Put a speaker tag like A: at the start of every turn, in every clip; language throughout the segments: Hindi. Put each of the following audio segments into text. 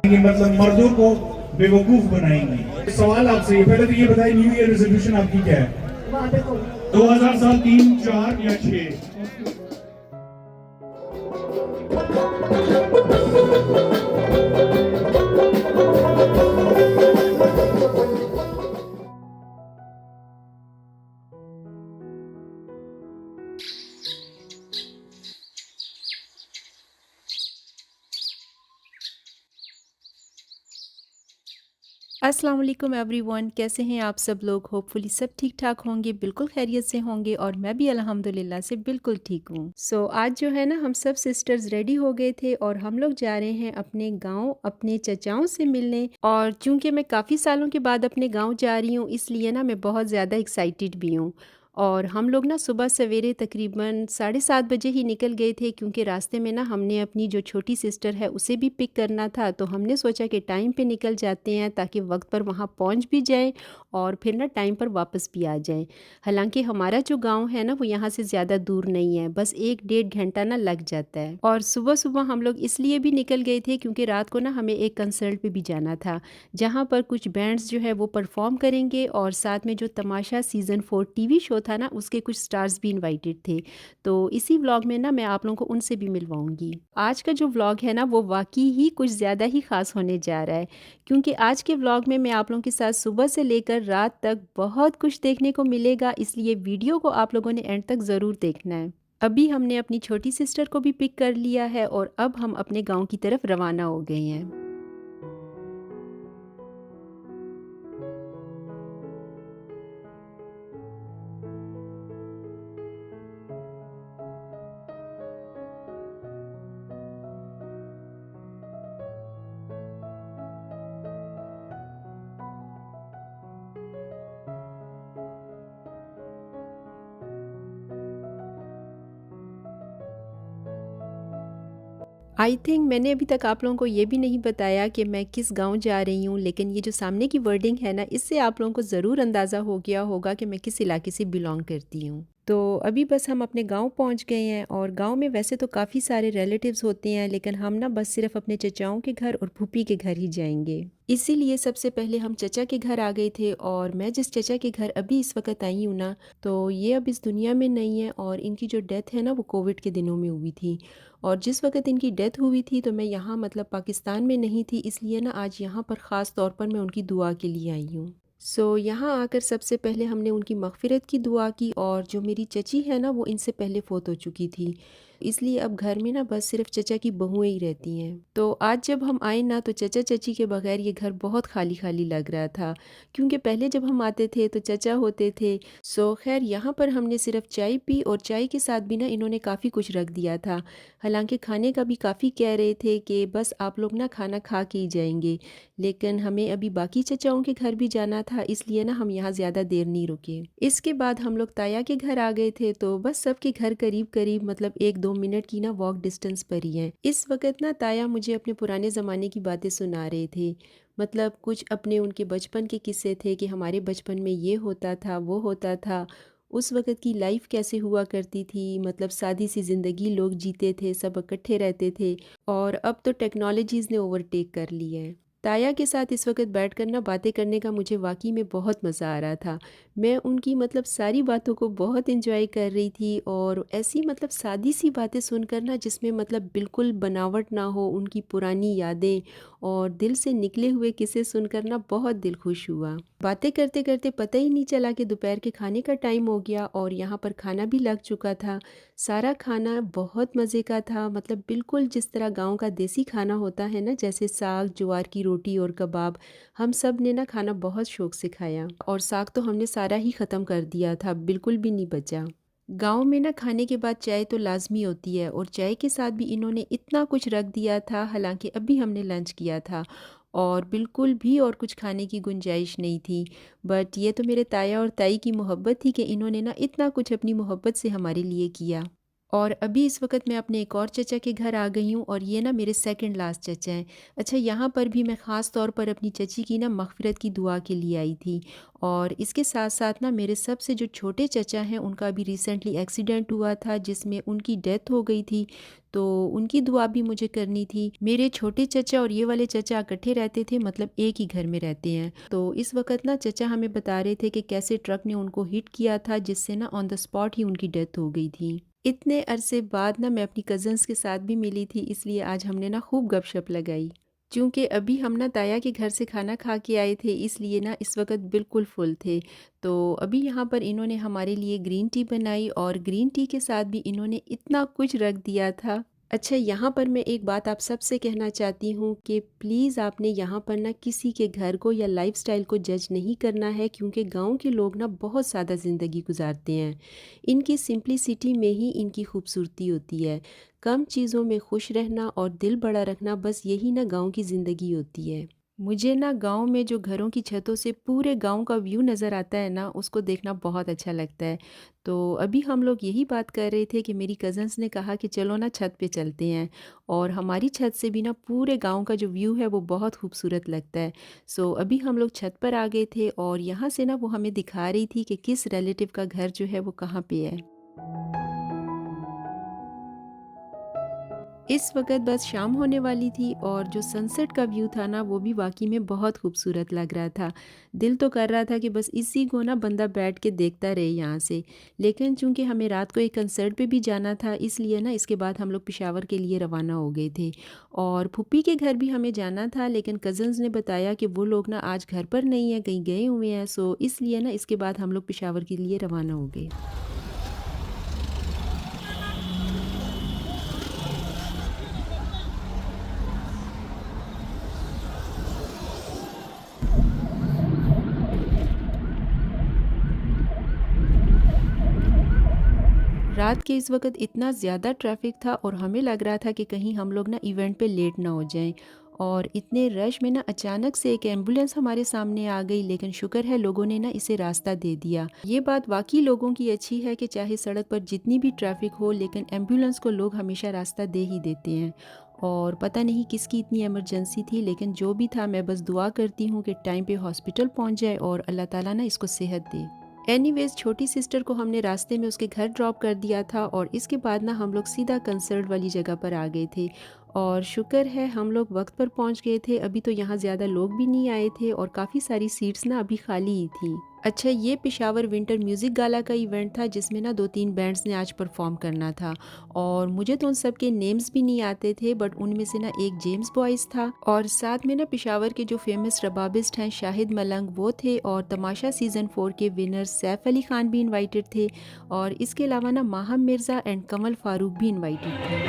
A: मतलब मर्दों को बेवकूफ बनाएंगे। सवाल आपसे पहले तो ये बताइए, न्यू ईयर रेजोल्यूशन आपकी क्या है? 2007, 3, 4 या 6?
B: अस्सलाम वालेकुम एवरीवन, कैसे हैं आप सब लोग? होपफुली सब ठीक ठाक होंगे, बिल्कुल खैरियत से होंगे और मैं भी अल्हम्दुलिल्लाह से बिल्कुल ठीक हूँ। आज जो है ना, हम सब सिस्टर्स रेडी हो गए थे और हम लोग जा रहे हैं अपने गांव अपने चचाओं से मिलने। और चूंकि मैं काफ़ी सालों के बाद अपने गांव जा रही हूँ, इसलिए ना मैं बहुत ज़्यादा एक्साइटेड भी हूँ। और हम लोग ना सुबह सवेरे तकरीबन 7:30 बजे ही निकल गए थे, क्योंकि रास्ते में ना हमने अपनी जो छोटी सिस्टर है उसे भी पिक करना था। तो हमने सोचा कि टाइम पे निकल जाते हैं ताकि वक्त पर वहाँ पहुँच भी जाएं और फिर ना टाइम पर वापस भी आ जाएं। हालांकि हमारा जो गांव है ना, वो यहाँ से ज़्यादा दूर नहीं है, बस 1-1.5 घंटा ना लग जाता है। और सुबह सुबह हम लोग इसलिए भी निकल गए थे क्योंकि रात को ना हमें एक कंसर्ट पे भी जाना था, जहाँ पर कुछ बैंड्स जो है वो परफॉर्म करेंगे और साथ में जो तमाशा सीज़न 4 टीवी शो था ना, उसके कुछ स्टार्स भी इनवाइटेड थे। तो इसी व्लॉग में ना मैं आप लोगों को उनसे भी मिलवाऊंगी। आज का जो व्लॉग है ना, वो वाकई ही कुछ ज़्यादा ही ख़ास होने जा रहा है, क्योंकि आज के व्लॉग में मैं आप लोगों के साथ सुबह से लेकर रात तक बहुत कुछ देखने को मिलेगा, इसलिए वीडियो को आप लोगों ने एंड तक ज़रूर देखना है। अभी हमने अपनी छोटी सिस्टर को भी पिक कर लिया है और अब हम अपने गाँव की तरफ रवाना हो गए हैं। आई थिंक मैंने अभी तक आप लोगों को ये भी नहीं बताया कि मैं किस गांव जा रही हूँ, लेकिन ये जो सामने की वर्डिंग है ना, इससे आप लोगों को ज़रूर अंदाज़ा हो गया होगा कि मैं किस इलाके से बिलोंग करती हूँ। तो अभी बस हम अपने गांव पहुंच गए हैं और गांव में वैसे तो काफ़ी सारे रिलेटिव्स होते हैं, लेकिन हम ना बस सिर्फ अपने चचाओं के घर और फूफी के घर ही जाएंगे। इसीलिए सबसे पहले हम चचा के घर आ गए थे। और मैं जिस चचा के घर अभी इस वक्त आई हूँ ना, तो ये अब इस दुनिया में नहीं है और इनकी जो डेथ है ना, वो कोविड के दिनों में हुई थी। और जिस वक्त इनकी डेथ हुई थी तो मैं यहाँ मतलब पाकिस्तान में नहीं थी, इसलिए ना आज यहाँ पर ख़ास तौर पर मैं उनकी दुआ के लिए आई हूँ। यहाँ आकर सबसे पहले हमने उनकी मग़फ़िरत की दुआ की। और जो मेरी चची है ना, वो इनसे पहले फ़ौत हो चुकी थी, इसलिए अब घर में ना बस सिर्फ चचा की बहुएं ही रहती हैं। तो आज जब हम आए ना, तो चचा चची के बगैर ये घर बहुत खाली खाली लग रहा था, क्योंकि पहले जब हम आते थे तो चचा होते थे। खैर यहाँ पर हमने सिर्फ चाय पी और चाय के साथ भी ना इन्होंने काफ़ी कुछ रख दिया था। हालांकि खाने का भी काफ़ी कह रहे थे कि बस आप लोग ना खाना खा के ही जाएंगे, लेकिन हमें अभी बाकी चचाओं के घर भी जाना था, इसलिए ना हम यहाँ ज़्यादा देर नहीं रुके। इसके बाद हम लोग ताया के घर आ गए थे। तो बस सबके घर करीब करीब मतलब 1-2 मिनट की ना वॉक डिस्टेंस पर ही है। इस वक्त ना ताया मुझे अपने पुराने ज़माने की बातें सुना रहे थे, मतलब कुछ अपने उनके बचपन के किस्से थे कि हमारे बचपन में ये होता था वो होता था, उस वक़्त की लाइफ कैसे हुआ करती थी, मतलब सादी सी ज़िंदगी लोग जीते थे, सब इकट्ठे रहते थे। और अब तो टेक्नोलॉजीज़ ने ओवरटेक कर ली है। ताया के साथ इस वक्त बैठ कर ना बातें करने का मुझे वाकई में बहुत मज़ा आ रहा था। मैं उनकी मतलब सारी बातों को बहुत एंजॉय कर रही थी, और ऐसी मतलब सादी सी बातें सुनकर ना, जिसमें मतलब बिल्कुल बनावट ना हो, उनकी पुरानी यादें और दिल से निकले हुए किस्से सुनकर ना बहुत दिल खुश हुआ। बातें करते करते पता ही नहीं चला कि दोपहर के खाने का टाइम हो गया और यहाँ पर खाना भी लग चुका था। सारा खाना बहुत मज़े का था, मतलब बिल्कुल जिस तरह गांव का देसी खाना होता है ना, जैसे साग, ज्वार की रोटी और कबाब। हम सब ने ना खाना बहुत शौक से खाया और साग तो हमने सारा ही ख़त्म कर दिया था, बिल्कुल भी नहीं बचा। गांव में ना खाने के बाद चाय तो लाजमी होती है, और चाय के साथ भी इन्होंने इतना कुछ रख दिया था। हालांकि अभी हमने लंच किया था और बिल्कुल भी और कुछ खाने की गुंजाइश नहीं थी। बट ये तो मेरे ताया और ताई की मोहब्बत थी कि इन्होंने ना इतना कुछ अपनी मोहब्बत से हमारे लिए किया। और अभी इस वक्त मैं अपने एक और चचा के घर आ गई हूँ और ये ना मेरे सेकंड लास्ट चचा हैं। अच्छा, यहाँ पर भी मैं ख़ास तौर पर अपनी चची की ना मग़फ़िरत की दुआ के लिए आई थी। और इसके साथ साथ ना मेरे सबसे जो छोटे चचा हैं उनका अभी रिसेंटली एक्सीडेंट हुआ था जिसमें उनकी डेथ हो गई थी, तो उनकी दुआ भी मुझे करनी थी। मेरे छोटे चचा और ये वाले चचा इकट्ठे रहते थे, मतलब एक ही घर में रहते हैं। तो इस वक्त ना चचा हमें बता रहे थे कि कैसे ट्रक ने उनको हिट किया था जिससे ना ऑन द स्पॉट ही उनकी डेथ हो गई थी। इतने अरसे बाद ना मैं अपनी कज़न्स के साथ भी मिली थी, इसलिए आज हमने ना खूब गपशप लगाई। चूँकि अभी हम ना ताया के घर से खाना खा के आए थे, इसलिए ना इस वक्त बिल्कुल फुल थे। तो अभी यहाँ पर इन्होंने हमारे लिए ग्रीन टी बनाई और ग्रीन टी के साथ भी इन्होंने इतना कुछ रख दिया था। अच्छा, यहाँ पर मैं एक बात आप सबसे कहना चाहती हूँ कि प्लीज़ आपने यहाँ पर ना किसी के घर को या लाइफ़स्टाइल को जज नहीं करना है, क्योंकि गांव के लोग ना बहुत सादा ज़िंदगी गुजारते हैं। इनकी सिंप्लिसिटी में ही इनकी खूबसूरती होती है। कम चीज़ों में खुश रहना और दिल बड़ा रखना, बस यही ना गांव की ज़िंदगी होती है। मुझे ना गांव में जो घरों की छतों से पूरे गांव का व्यू नज़र आता है ना, उसको देखना बहुत अच्छा लगता है। तो अभी हम लोग यही बात कर रहे थे कि मेरी कज़न्स ने कहा कि चलो ना छत पे चलते हैं, और हमारी छत से भी ना पूरे गांव का जो व्यू है वो बहुत खूबसूरत लगता है। सो अभी हम लोग छत पर आ गए थे और यहाँ से ना वो हमें दिखा रही थी कि किस रिलेटिव का घर जो है वो कहाँ पे है। इस वक्त बस शाम होने वाली थी और जो सनसेट का व्यू था ना वो भी वाकई में बहुत खूबसूरत लग रहा था। दिल तो कर रहा था कि बस इसी को ना बंदा बैठ के देखता रहे यहाँ से। लेकिन चूंकि हमें रात को एक कंसर्ट पे भी जाना था, इसलिए ना इसके बाद हम लोग पेशावर के लिए रवाना हो गए थे। और फूफी के घर भी हमें जाना था, लेकिन कज़न्स ने बताया कि वो लोग ना आज घर पर नहीं है, कहीं गए हुए हैं। सो इसलिए ना इसके बाद हम लोग पेशावर के लिए रवाना हो गए। रात के इस वक्त इतना ज़्यादा ट्रैफिक था और हमें लग रहा था कि कहीं हम लोग ना इवेंट पे लेट ना हो जाएं। और इतने रश में ना अचानक से एक एम्बुलेंस हमारे सामने आ गई, लेकिन शुक्र है लोगों ने ना इसे रास्ता दे दिया। ये बात वाकई लोगों की अच्छी है कि चाहे सड़क पर जितनी भी ट्रैफिक हो, लेकिन एम्बुलेंस को लोग हमेशा रास्ता दे ही देते हैं। और पता नहीं किसकी इतनी इमरजेंसी थी, लेकिन जो भी था, मैं बस दुआ करती हूँ कि टाइम पे हॉस्पिटल पहुँच जाए और अल्लाह ताला ना इसको सेहत दे। एनीवेज, छोटी सिस्टर को हमने रास्ते में उसके घर ड्रॉप कर दिया था और इसके बाद ना हम लोग सीधा कंसर्ट वाली जगह पर आ गए थे। और शुक्र है हम लोग वक्त पर पहुंच गए थे। अभी तो यहाँ ज़्यादा लोग भी नहीं आए थे और काफ़ी सारी सीट्स ना अभी खाली ही थी। अच्छा, ये पेशावर विंटर म्यूज़िक गाला का इवेंट था जिसमें ना 2-3 बैंड्स ने आज परफॉर्म करना था। और मुझे तो उन सब के नेम्स भी नहीं आते थे, बट उनमें से ना एक जेम्स बॉयज़ था और साथ में ना पेशावर के जो फेमस रबाबिस्ट हैं शाहिद मलंग, वो थे। और तमाशा सीज़न 4 के विनर सैफ अली खान भी इन्वाइटेड थे। और इसके अलावा ना माहम मिर्ज़ा एंड कमल फारूक भी इन्वाइटेड थे।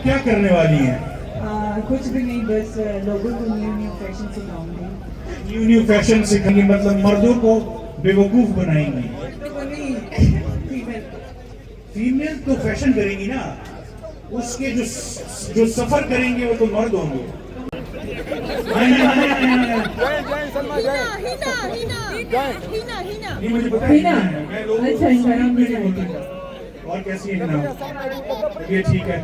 A: क्या करने वाली हैं?
C: कुछ भी नहीं, बस लोगों को न्यू न्यू फैशन सिखाऊंगी।
A: न्यू फैशन सिखाएंगी, मतलब मर्दों को बेवकूफ बनाएंगी। फीमेल तो फैशन करेंगी ना, उसके जो सफर करेंगे वो तो मर्द होंगे। नहीं, मुझे पता है, मैं लोगों को नहीं बोलता। और कैसी है नाम? ये ठीक है।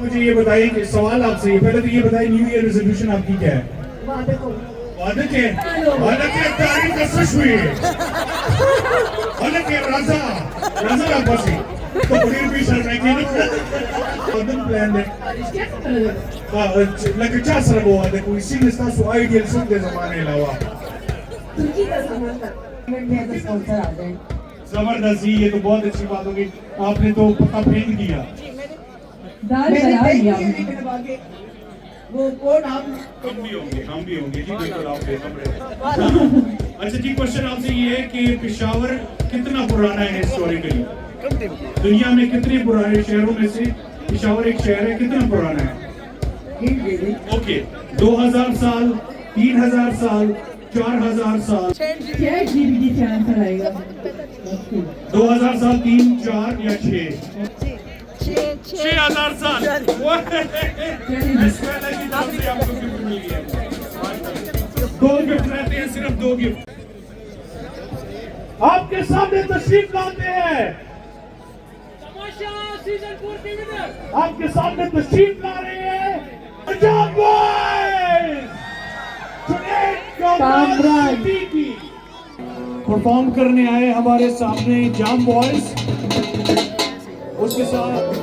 A: मुझे ये बताइए कि सवाल आपसे, पहले तो ये बताइए न्यू ईयर रेजोल्यूशन आपकी क्या है? वादे के तारीख का सुशवी वादे के राजा बसी तो बड़ी भी शर्मा की वादन प्लान है लगे क्या सर वो वादे कोई सिंह स्टार सो आइडियल सुन दे जमाने लावा
C: तुर्की का सामान था, मैं तो स्पॉन्सर आ गए।
A: जबरदस्ती, ये तो बहुत अच्छी बात होगी। आपने तो पक्का फेंक दिया।
C: दाल बना लिया वो कौन आप?
A: हम भी होंगे जी, बिल्कुल आप कपड़े। अच्छा जी, क्वेश्चन आपसे ये है कि पेशावर कितना पुराना है हिस्टोरिकली? दुनिया में कितने पुराने शहरों में से पिशावर एक शहर है, कितना पुराना है? ओके, 2000 साल, 3000 साल, 4000 साल।
C: क्या जीबी से आंसर आएगा?
A: 2000 साल, 3, 4 या 6? 6000 साल। आपको गिफ्ट मिल गया। 2 गिफ्ट रहते हैं, सिर्फ 2 गिफ्ट आपके सामने तशरीफ लाते हैं। आपके सामने तशरीफ ला रहे हैं पंजाब बॉयज। परफॉर्म करने आए हमारे सामने जाम बॉयज, उसके साथ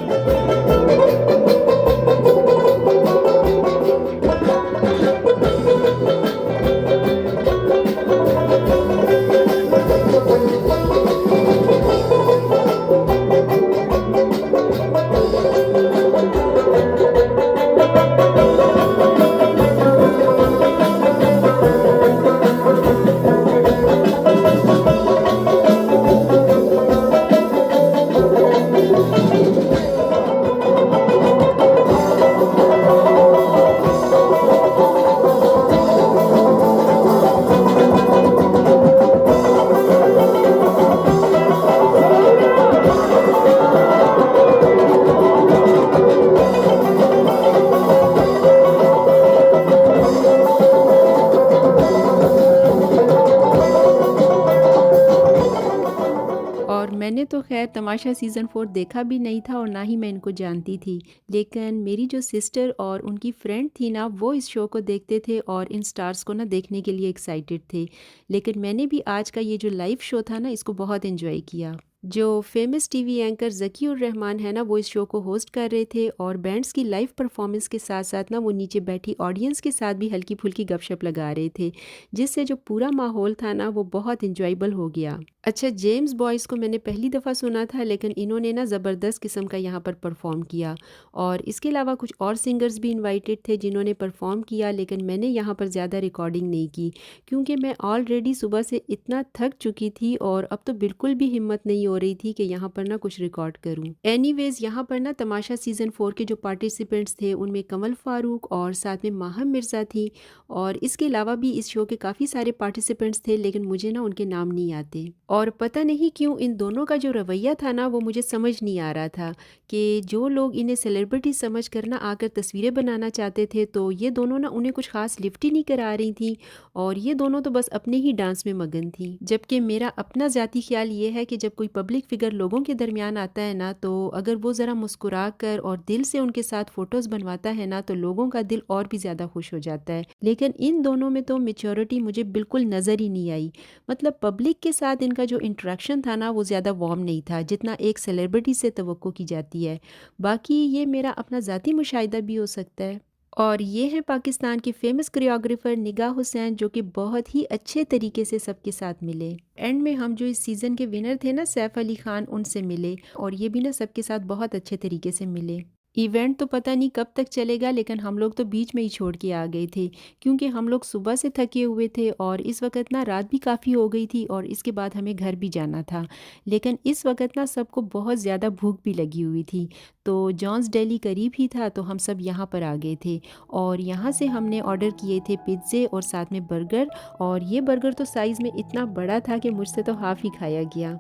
B: मैंने तो खैर तमाशा सीज़न 4 देखा भी नहीं था और ना ही मैं इनको जानती थी, लेकिन मेरी जो सिस्टर और उनकी फ्रेंड थी ना, वो इस शो को देखते थे और इन स्टार्स को ना देखने के लिए एक्साइटेड थे। लेकिन मैंने भी आज का ये जो लाइव शो था ना, इसको बहुत एंजॉय किया। जो फेमस टीवी एंकर ज़की उर रहमान है ना, वो इस शो को होस्ट कर रहे थे और बैंड्स की लाइव परफॉर्मेंस के साथ साथ ना वो नीचे बैठी ऑडियंस के साथ भी हल्की फुल्की गपशप लगा रहे थे, जिससे जो पूरा माहौल था ना वो बहुत इंजॉयबल हो गया। अच्छा, जेम्स बॉयस को मैंने पहली दफ़ा सुना था, लेकिन इन्होंने ना ज़बरदस्त किस्म का यहाँ पर परफॉर्म किया और इसके अलावा कुछ और सिंगर्स भी इन्वाइटेड थे जिन्होंने परफॉर्म किया, लेकिन मैंने यहाँ पर ज़्यादा रिकॉर्डिंग नहीं की क्योंकि मैं ऑलरेडी सुबह से इतना थक चुकी थी और अब तो बिल्कुल भी हिम्मत नहीं हो रही थी कि यहाँ पर ना कुछ रिकॉर्ड करूँ। एनीवेज, यहाँ पर ना तमाशा सीज़न 4 के जो पार्टिसिपेंट्स थे उनमें कमल फारूक और साथ में माहम मिर्ज़ा थी और इसके अलावा भी इस शो के काफ़ी सारे पार्टिसिपेंट्स थे, लेकिन मुझे ना उनके नाम नहीं आते और पता नहीं क्यों इन दोनों का जो रवैया था ना वो मुझे समझ नहीं आ रहा था कि जो लोग इन्हें सेलिब्रिटी समझ कर ना आकर तस्वीरें बनाना चाहते थे, तो ये दोनों ना उन्हें कुछ खास लिफ्ट ही नहीं करा रही थी और ये दोनों तो बस अपने ही डांस में मगन थी। जबकि मेरा अपना ज़ाती ख्याल ये है कि जब कोई पब्लिक फिगर लोगों के दरमियान आता है ना, तो अगर वो ज़रा मुस्कुरा कर और दिल से उनके साथ फ़ोटोज़ बनवाता है ना, तो लोगों का दिल और भी ज़्यादा खुश हो जाता है। लेकिन इन दोनों में तो मैच्योरिटी मुझे बिल्कुल नज़र ही नहीं आई। मतलब पब्लिक के साथ इनका जो इंटरेक्शन था ना वो ज़्यादा वार्म नहीं था जितना एक सेलिब्रिटी से तवक्को की जाती है। बाकी ये मेरा अपना ज़ाती मुशाहिदा भी हो सकता है। और ये हैं पाकिस्तान के फेमस कोरियोग्राफर निगाह हुसैन, जो कि बहुत ही अच्छे तरीके से सबके साथ मिले। एंड में हम जो इस सीज़न के विनर थे ना, सैफ अली खान, उनसे मिले और ये भी ना सबके साथ बहुत अच्छे तरीके से मिले। इवेंट तो पता नहीं कब तक चलेगा, लेकिन हम लोग तो बीच में ही छोड़ के आ गए थे क्योंकि हम लोग सुबह से थके हुए थे और इस वक्त ना रात भी काफ़ी हो गई थी और इसके बाद हमें घर भी जाना था। लेकिन इस वक्त ना सबको बहुत ज़्यादा भूख भी लगी हुई थी, तो जॉन्स डेली करीब ही था तो हम सब यहाँ पर आ गए थे और यहाँ से हमने ऑर्डर किए थे पिज़्ज़े और साथ में बर्गर। और ये बर्गर तो साइज़ में इतना बड़ा था कि मुझसे तो हाफ़ ही खाया गया।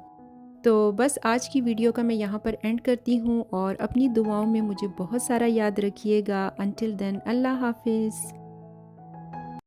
B: तो बस आज की वीडियो का मैं यहाँ पर एंड करती हूँ और अपनी दुआओं में मुझे बहुत सारा याद रखिएगा। अंटिल देन, अल्लाह हाफिज़।